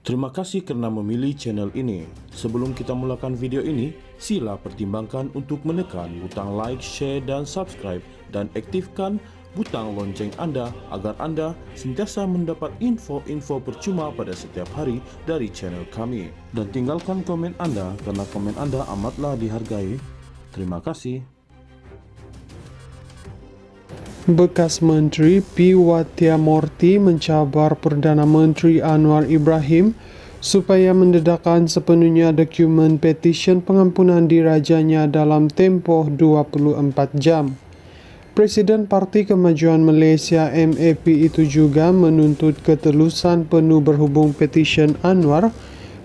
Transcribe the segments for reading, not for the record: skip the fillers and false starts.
Terima kasih karena memilih channel ini. Sebelum kita mulakan video ini, sila pertimbangkan untuk menekan butang like, share dan subscribe dan aktifkan butang lonceng Anda agar Anda sentiasa mendapat info-info percuma pada setiap hari dari channel kami. Dan tinggalkan komen Anda karena komen Anda amatlah dihargai. Terima kasih. Bekas Menteri P. Wathiamorthy mencabar Perdana Menteri Anwar Ibrahim supaya mendedahkan sepenuhnya dokumen petisyen pengampunan dirajanya dalam tempoh 24 jam. Presiden Parti Kemajuan Malaysia MAP itu juga menuntut ketelusan penuh berhubung petisyen Anwar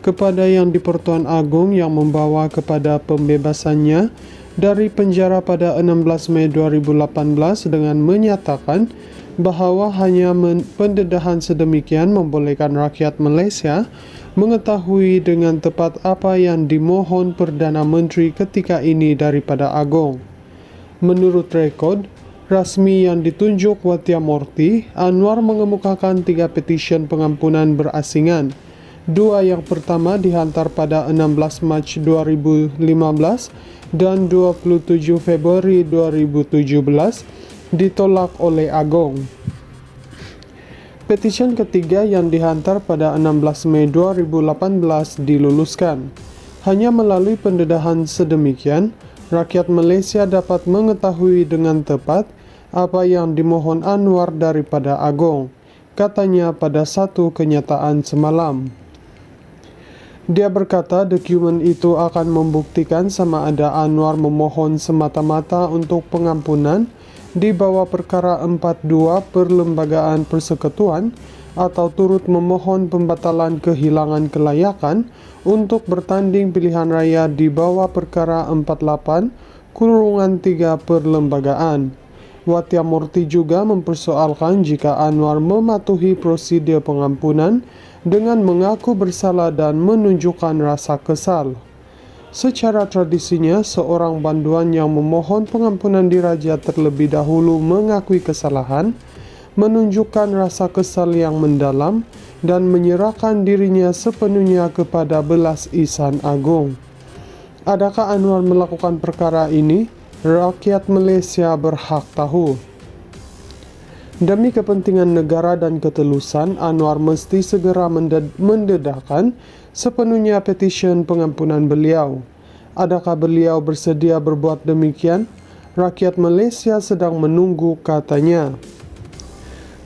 kepada Yang di-Pertuan Agong yang membawa kepada pembebasannya dari penjara pada 16 Mei 2018 dengan menyatakan bahawa hanya pendedahan sedemikian membolehkan rakyat Malaysia mengetahui dengan tepat apa yang dimohon Perdana Menteri ketika ini daripada Agong. Menurut rekod rasmi yang ditunjuk Wathiamorthy, Anwar mengemukakan 3 petisyen pengampunan berasingan. 2 yang pertama dihantar pada 16 Mac 2015 dan 27 Februari 2017 ditolak oleh Agong. Petisyen ketiga yang dihantar pada 16 Mei 2018 diluluskan. Hanya melalui pendedahan sedemikian, rakyat Malaysia dapat mengetahui dengan tepat apa yang dimohon Anwar daripada Agong, katanya pada satu kenyataan semalam. Dia berkata dokumen itu akan membuktikan sama ada Anwar memohon semata-mata untuk pengampunan di bawah perkara 42 Perlembagaan Persekutuan atau turut memohon pembatalan kehilangan kelayakan untuk bertanding pilihan raya di bawah perkara 48 3 Perlembagaan. Wathiamorthy juga mempersoalkan jika Anwar mematuhi prosedur pengampunan dengan mengaku bersalah dan menunjukkan rasa kesal. Secara tradisinya, seorang banduan yang memohon pengampunan diraja terlebih dahulu mengakui kesalahan, menunjukkan rasa kesal yang mendalam, dan menyerahkan dirinya sepenuhnya kepada belas ihsan Agong. Adakah Anwar melakukan perkara ini? Rakyat Malaysia berhak tahu. Demi kepentingan negara dan ketelusan, Anwar mesti segera mendedahkan sepenuhnya petisyen pengampunan beliau. Adakah beliau bersedia berbuat demikian? Rakyat Malaysia sedang menunggu, katanya.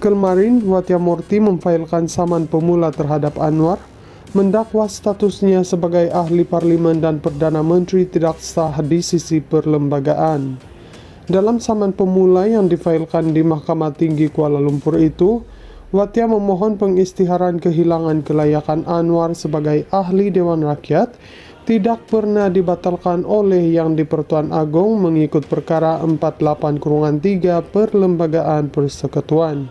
Kemarin, Wathiamorthy memfailkan saman pemula terhadap Anwar, mendakwa statusnya sebagai ahli parlimen dan Perdana Menteri tidak sah di sisi perlembagaan. Dalam saman pemula yang difailkan di Mahkamah Tinggi Kuala Lumpur itu, Wathia memohon pengisytiharan kehilangan kelayakan Anwar sebagai ahli Dewan Rakyat tidak pernah dibatalkan oleh Yang di-Pertuan Agong mengikut perkara 48-3 Perlembagaan Persekutuan.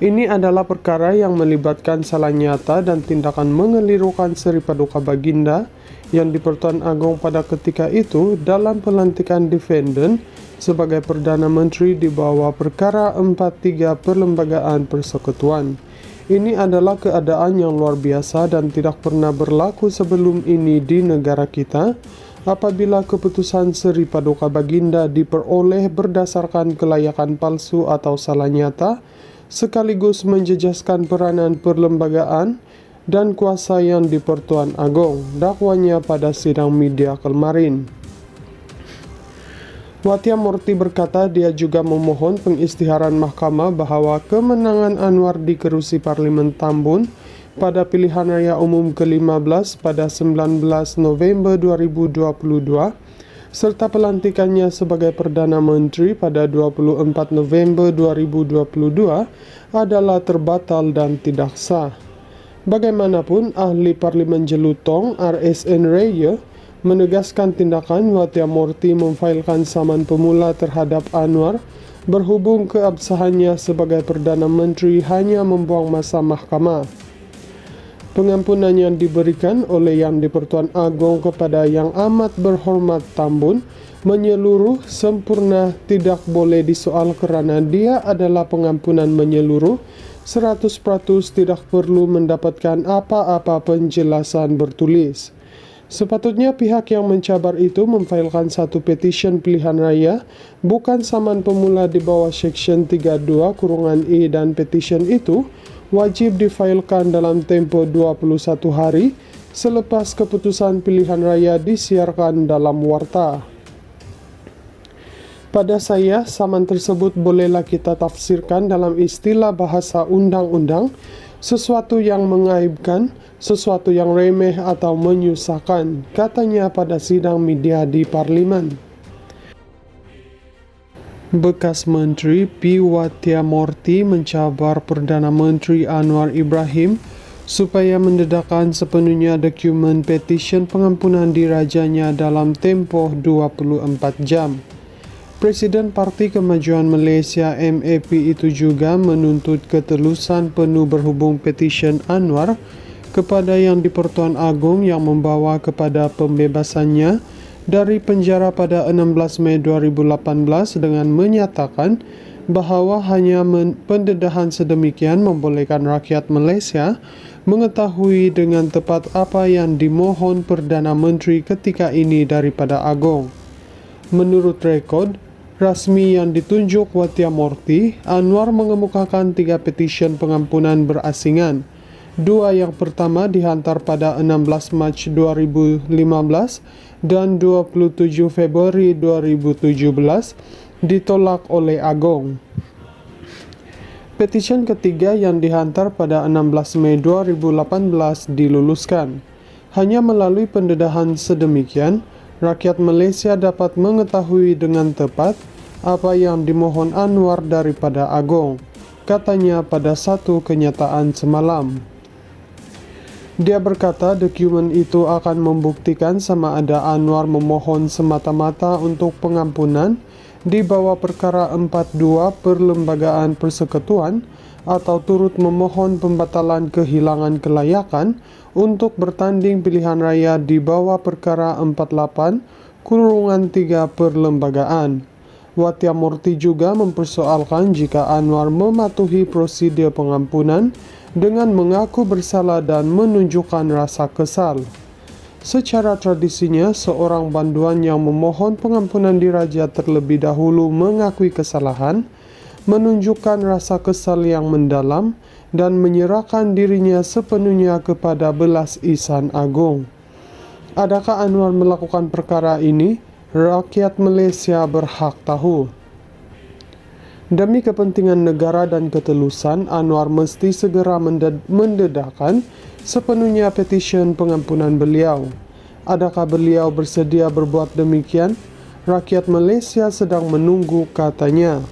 Ini adalah perkara yang melibatkan salah nyata dan tindakan mengelirukan Seri Paduka Baginda Yang di-Pertuan Agong pada ketika itu dalam pelantikan defendant sebagai Perdana Menteri di bawah perkara 43 Perlembagaan Persekutuan. Ini adalah keadaan yang luar biasa dan tidak pernah berlaku sebelum ini di negara kita, apabila keputusan Seri Paduka Baginda diperoleh berdasarkan kelayakan palsu atau salah nyata, sekaligus menjejaskan peranan perlembagaan dan kuasa Yang di-Pertuan Agong, dakwanya pada sidang media kemarin. Wathiamorthy berkata dia juga memohon pengisytiharan mahkamah bahawa kemenangan Anwar di kerusi Parlimen Tambun pada pilihan raya umum ke-15 pada 19 November 2022 serta pelantikannya sebagai Perdana Menteri pada 24 November 2022 adalah terbatal dan tidak sah. Bagaimanapun, ahli Parlimen Jelutong RSN Raya menegaskan tindakan Wathiamorthy memfailkan saman pemula terhadap Anwar berhubung keabsahannya sebagai Perdana Menteri hanya membuang masa mahkamah. Pengampunan yang diberikan oleh Yang di-Pertuan Agong kepada Yang Amat Berhormat Tambun menyeluruh, sempurna, tidak boleh disoal kerana dia adalah pengampunan menyeluruh 100% tidak perlu mendapatkan apa-apa penjelasan bertulis. Sepatutnya pihak yang mencabar itu memfailkan satu petition pilihan raya, bukan saman pemula di bawah Section 32(e) dan petition itu wajib difailkan dalam tempo 21 hari selepas keputusan pilihan raya disiarkan dalam warta. Pada saya, saman tersebut bolehlah kita tafsirkan dalam istilah bahasa undang-undang, sesuatu yang mengaibkan, sesuatu yang remeh atau menyusahkan, katanya pada sidang media di Parlimen. Bekas Menteri P. Wathiamorty mencabar Perdana Menteri Anwar Ibrahim supaya mendedahkan sepenuhnya dokumen petisyen pengampunan dirajanya dalam tempoh 24 jam. Presiden Parti Kemajuan Malaysia MAP itu juga menuntut ketelusan penuh berhubung petisyen Anwar kepada Yang di-Pertuan Agong yang membawa kepada pembebasannya dari penjara pada 16 Mei 2018 dengan menyatakan bahawa hanya pendedahan sedemikian membolehkan rakyat Malaysia mengetahui dengan tepat apa yang dimohon Perdana Menteri ketika ini daripada Agong. Menurut rekod rasmi yang ditunjuk Wathiamorty, Anwar mengemukakan 3 petisyen pengampunan berasingan. 2 yang pertama dihantar pada 16 Mac 2015 dan 27 Februari 2017 ditolak oleh Agong. Petisyen ketiga yang dihantar pada 16 Mei 2018 diluluskan. Hanya melalui pendedahan sedemikian, rakyat Malaysia dapat mengetahui dengan tepat apa yang dimohon Anwar daripada Agong, katanya pada satu kenyataan semalam. Dia berkata dokumen itu akan membuktikan sama ada Anwar memohon semata-mata untuk pengampunan di bawah perkara 42 Perlembagaan Persekutuan atau turut memohon pembatalan kehilangan kelayakan untuk bertanding pilihan raya di bawah perkara 48(3) Perlembagaan. Wathiamorty juga mempersoalkan jika Anwar mematuhi prosedur pengampunan dengan mengaku bersalah dan menunjukkan rasa kesal. Secara tradisinya, seorang banduan yang memohon pengampunan diraja terlebih dahulu mengakui kesalahan, menunjukkan rasa kesal yang mendalam, dan menyerahkan dirinya sepenuhnya kepada belas ihsan Agong. Adakah Anwar melakukan perkara ini? Rakyat Malaysia berhak tahu. Demi kepentingan negara dan ketelusan, Anwar mesti segera mendedahkan sepenuhnya petisyen pengampunan beliau. Adakah beliau bersedia berbuat demikian? Rakyat Malaysia sedang menunggu, katanya.